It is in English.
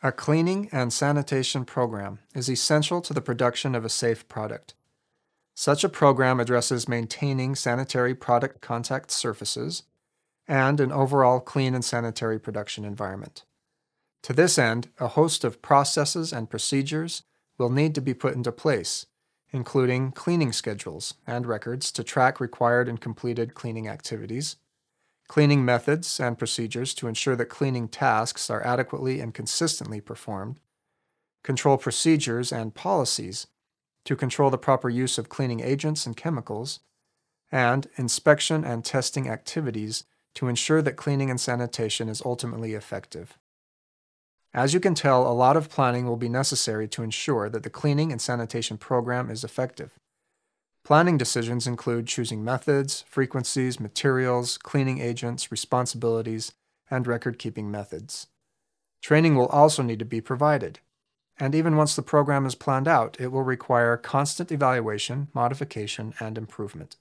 A cleaning and sanitation program is essential to the production of a safe product. Such a program addresses maintaining sanitary product contact surfaces and an overall clean and sanitary production environment. To this end, a host of processes and procedures will need to be put into place, including cleaning schedules and records to track required and completed cleaning activities, cleaning methods and procedures to ensure that cleaning tasks are adequately and consistently performed, control procedures and policies to control the proper use of cleaning agents and chemicals, and inspection and testing activities to ensure that cleaning and sanitation is ultimately effective. As you can tell, a lot of planning will be necessary to ensure that the cleaning and sanitation program is effective. Planning decisions include choosing methods, frequencies, materials, cleaning agents, responsibilities, and record-keeping methods. Training will also need to be provided, and even once the program is planned out, it will require constant evaluation, modification, and improvement.